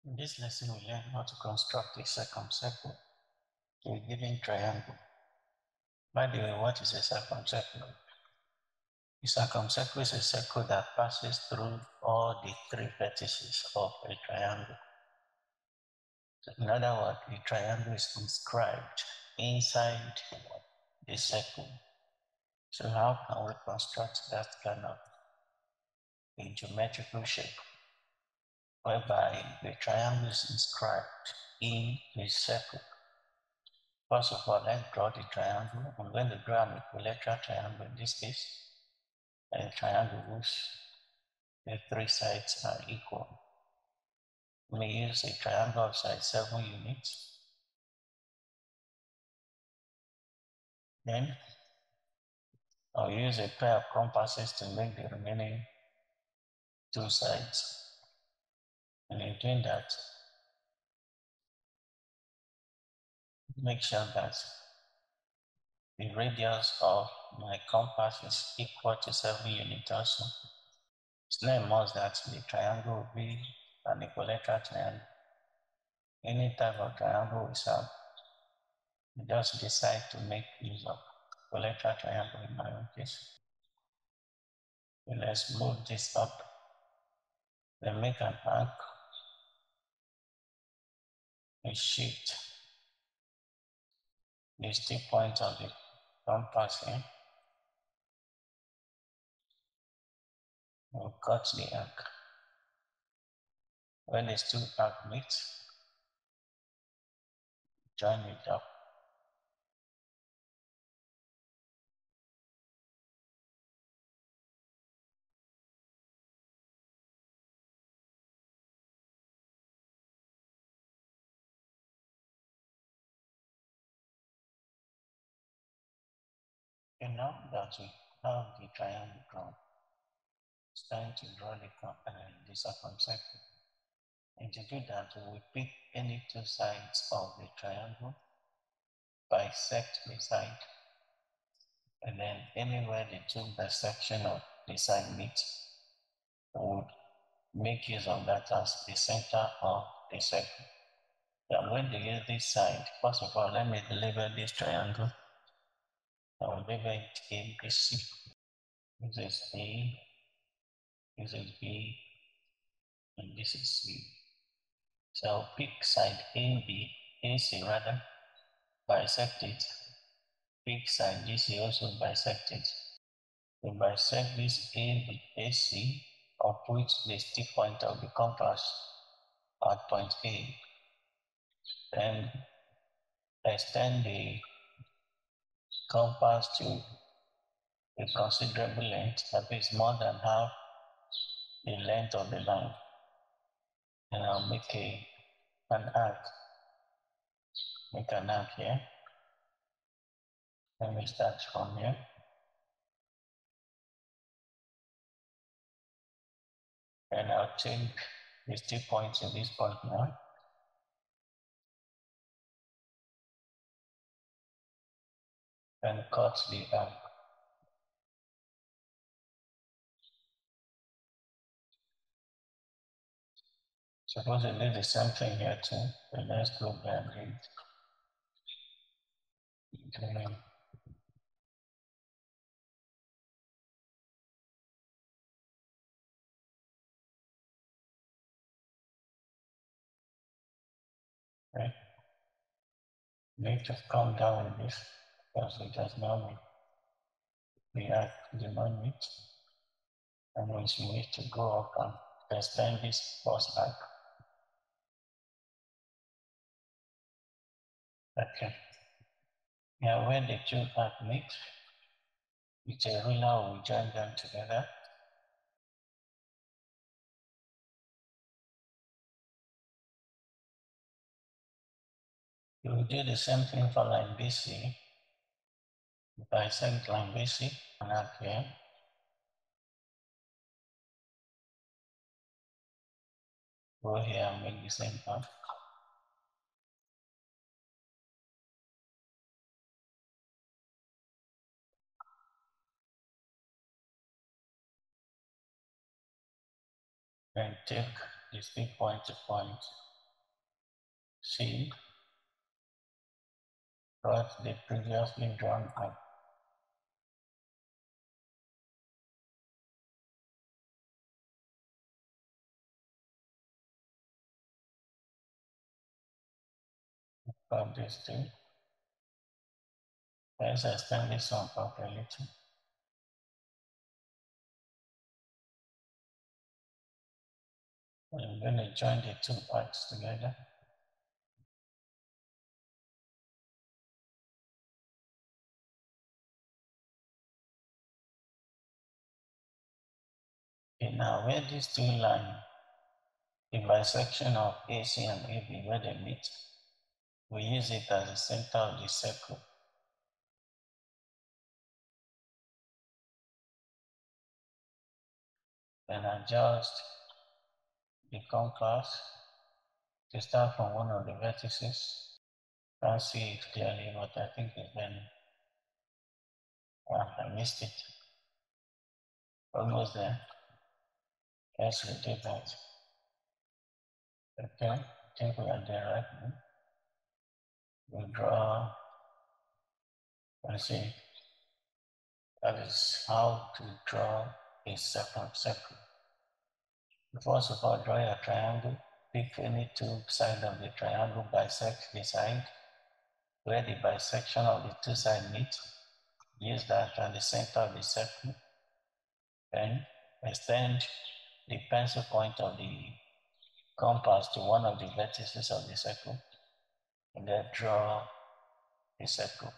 In this lesson, we learn how to construct a circumcircle to a given triangle. By the way, what is a circumcircle? A circumcircle is a circle that passes through all the three vertices of a triangle. So in other words, the triangle is inscribed inside the circle. So how can we construct that kind of a geometrical shape whereby the triangle is inscribed in a circle? First of all, let's draw the triangle. I'm going to draw an equilateral triangle in this case, a triangle whose the three sides are equal. We may use a triangle of side 7 units. Then I'll use a pair of compasses to make the remaining two sides. And in doing that, make sure that the radius of my compass is equal to 7 units also. It's not a must that the triangle will be an equilateral triangle. Any type of triangle is out. You just decide to make use of equilateral triangle in my own case. So let's move this up. Then make an arc, a shift. These 2 points of the compass here. We'll cut the arc. When these two arcs meet, join it up. And now that we have the triangle drawn, it's time to draw the circumcircle. And to do that, we will pick any two sides of the triangle, bisect the side, and then anywhere the two bisections of the side meet, we would make use of that as the center of the circle. I'm going to use this side. First of all, let me label this triangle. I will label it ABC. This is A, this is B, and this is C. So I'll pick side AB, AC rather, bisect it. Pick side DC, also bisect it. We bisect this AC, of which the stick point of the compass at point A. Then extend the compass to a considerable length, that is more than half the length of the line. And I'll make an arc. Make an arc here. Let me start from here. And I'll take these 2 points in this point now. And cut the arc. Suppose I do the same thing here too. So let's go back and right. Need to calm down with this because it does not meet the arc demand meet. And once you need to go up and extend this first arc. Okay. Now when the two arc meet, with a ruler we join them together. You will do the same thing for line BC. Bisect line BC and arc here. Go here and make the same arc. And take this big point to point C, dot the previously drawn line. From this two. Let's extend this one up a little. I'm going to join the two parts together. Okay, now where these two lines, the bisection of AC and AB, where they meet, we use it as the center of the circle. Then adjust the compass to start from one of the vertices. Can't see it clearly, but I think it's been, I missed it. Almost there. Let's redo that. Okay, I think we are there right now. We draw, let's see, that is how to draw a circumcircle. First of all, draw a triangle. Pick any two sides of the triangle, bisect the side. Where the bisection of the two sides meet, use that as the center of the circle. Then extend the pencil point of the compass to one of the vertices of the circle, and then draw a circle.